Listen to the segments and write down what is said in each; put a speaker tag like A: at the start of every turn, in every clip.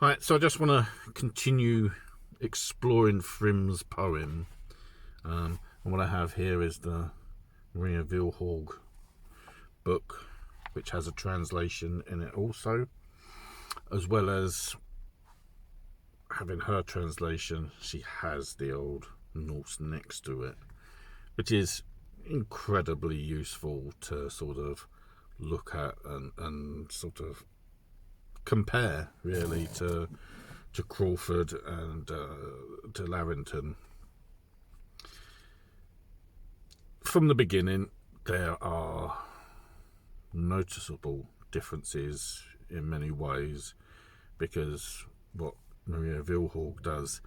A: Right, so I just want to continue exploring Thrym's poem. And what I have here is the Maria Kvilhaug book, which has a translation in it also, as well as having her translation. She has the old Norse next to it, which is incredibly useful to sort of look at and sort of compare really to Crawford and to Larrington. From the beginning, there are noticeable differences in many ways, because what Maria Kvilhaug does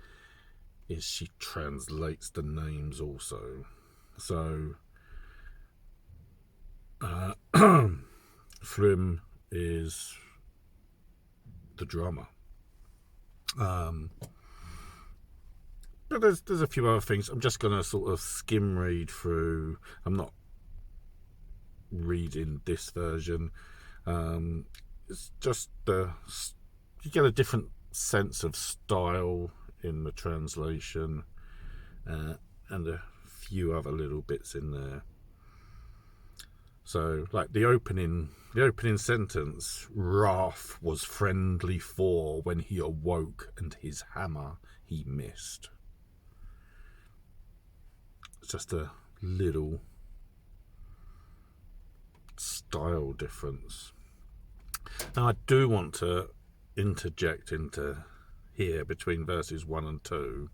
A: is she translates the names also. So Thrym is the drummer. But there's a few other things. I'm just going to sort of skim read through. I'm not reading this version. It's just you get a different sense of style in the translation, and a few other little bits in there. So, like the opening sentence, "Wrath was friendly for when he awoke, and his hammer he missed." It's just a little style difference. Now, I do want to interject into here between verses 1 and 2,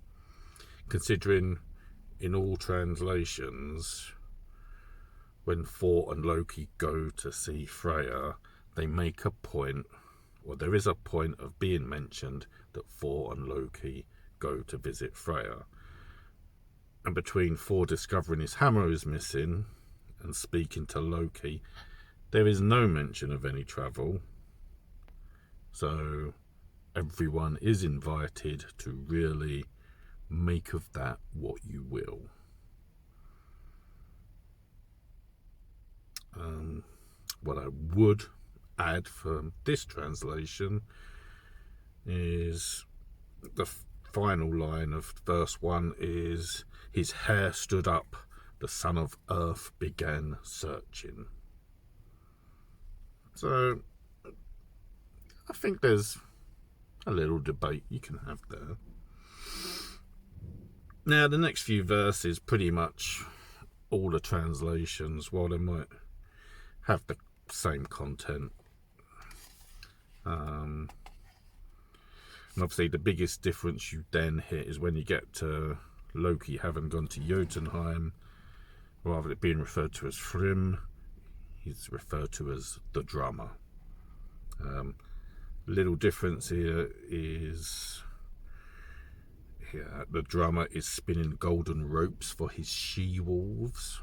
A: considering in all translations, when Thor and Loki go to see Freya, they make a point, or there is a point of being mentioned that Thor and Loki go to visit Freya. And between Thor discovering his hammer is missing and speaking to Loki, there is no mention of any travel. So everyone is invited to really make of that what you will. What I would add for this translation is the final line of verse 1 is, "His hair stood up, the son of earth began searching." So I think there's a little debate you can have there. Now, the next few verses, pretty much all the translations, while they might have the same content, and obviously the biggest difference you then hit is when you get to Loki having gone to Jotunheim. Rather than it being referred to as Thrym, he's referred to as the drummer. Little difference here is the drummer is spinning golden ropes for his she-wolves.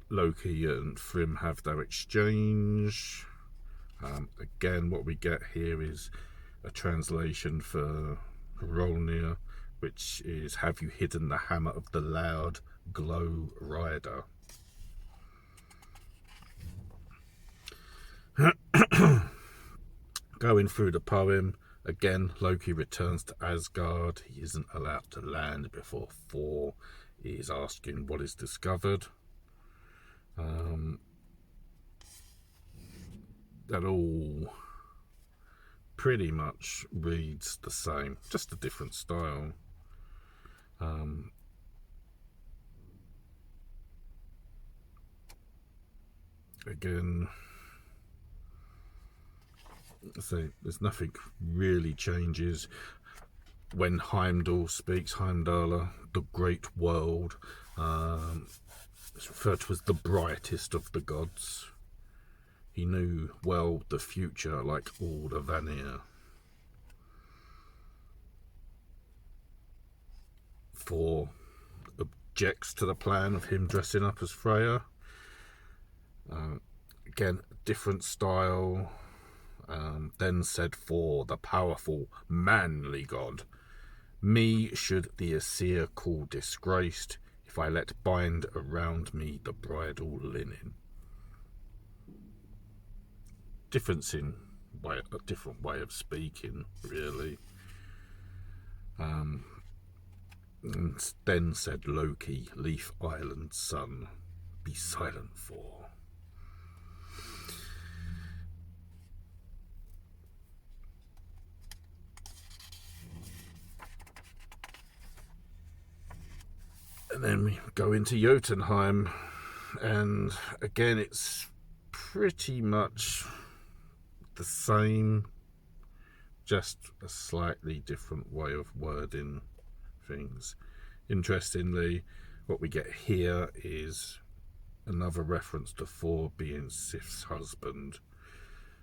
A: Loki and Thrym have their exchange. Again, what we get here is a translation for Hrolnir, which is, "Have you hidden the hammer of the loud glow rider?" Going through the poem, again, Loki returns to Asgard. He isn't allowed to land before Thor is asking what is discovered. That all pretty much reads the same, just a different style. Again, so there's nothing really changes. When Heimdall speaks, Heimdallr, the great world, it's referred to as the brightest of the gods. He knew well the future, like all the Vanir. Thor objects to the plan of him dressing up as Freya. Again, different style. Then said Thor, the powerful, manly god, "Me should the Aesir call disgraced, if I let bind around me the bridal linen." difference in way, a different way of speaking, really. And then said Loki, Leaf Island's son, be silent for. And then we go into Jotunheim, and again it's pretty much the same, just a slightly different way of wording things. Interestingly, what we get here is another reference to Thor being Sif's husband.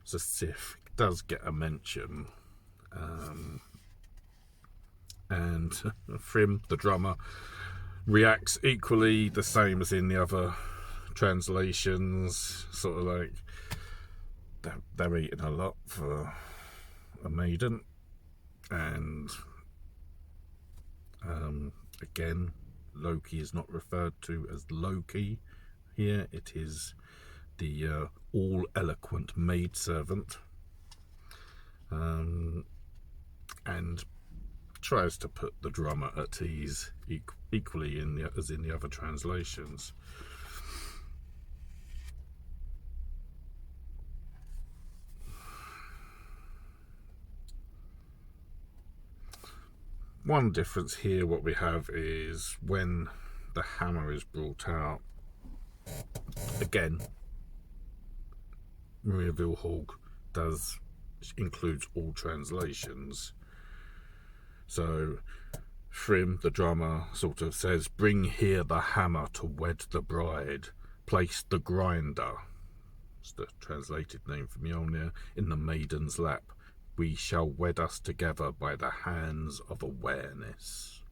A: So Sif does get a mention, and Thrym, the drummer, reacts equally the same as in the other translations, sort of like they're eating a lot for a maiden. And again, Loki is not referred to as Loki here. It is the all-eloquent maidservant, and tries to put the drummer at ease equally as in the other translations. One difference here, what we have is when the hammer is brought out, again, Maria Kvilhaug includes all translations. So Thrym, the drummer, sort of says, bring here the hammer to wed the bride, place the grinder, it's the translated name for Mjolnir, in the maiden's lap. We shall wed us together by the hands of awareness.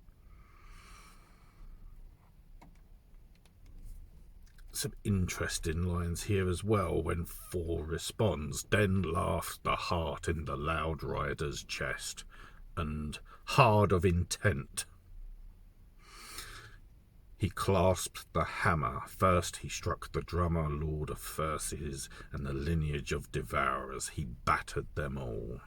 A: Some interesting lines here as well when Thor responds. Then laughs the heart in the loud rider's chest, and hard of intent he clasped the hammer. First he struck the drummer, lord of Thyrses, and the lineage of devourers. He battered them all.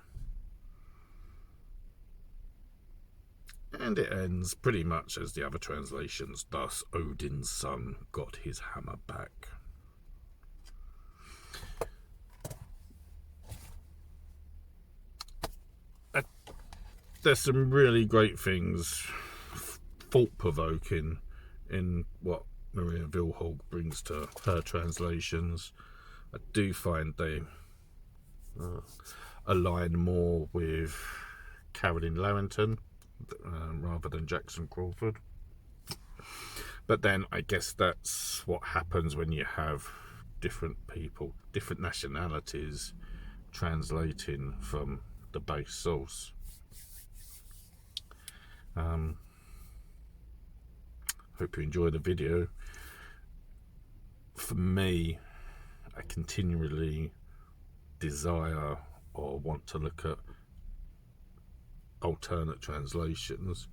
A: And it ends pretty much as the other translations. Thus Odin's son got his hammer back. There's some really great things, thought-provoking, in what Maria Kvilhaug brings to her translations. I do find they align more with Carolyn Larrington rather than Jackson Crawford. But then I guess that's what happens when you have different people, different nationalities translating from the base source. Hope you enjoy the video. For me, I continually desire or want to look at alternate translations,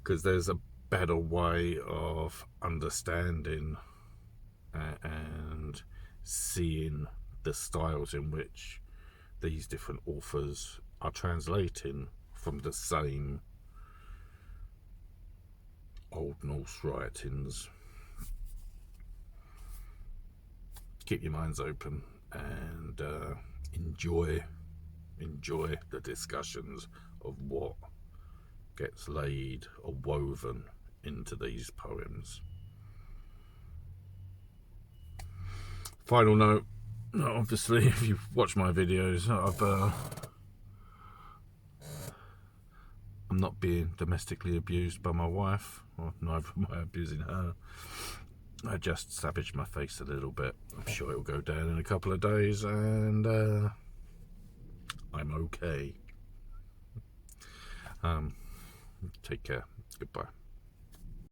A: because there's a better way of understanding and seeing the styles in which these different authors are translating from the same Old Norse writings. Keep your minds open and enjoy the discussions of what gets laid or woven into these poems. Final note, obviously if you've watched my videos, I'm not being domestically abused by my wife, or neither am I abusing her. I just savaged my face a little bit. I'm sure it'll go down in a couple of days, and I'm okay. Take care. Goodbye.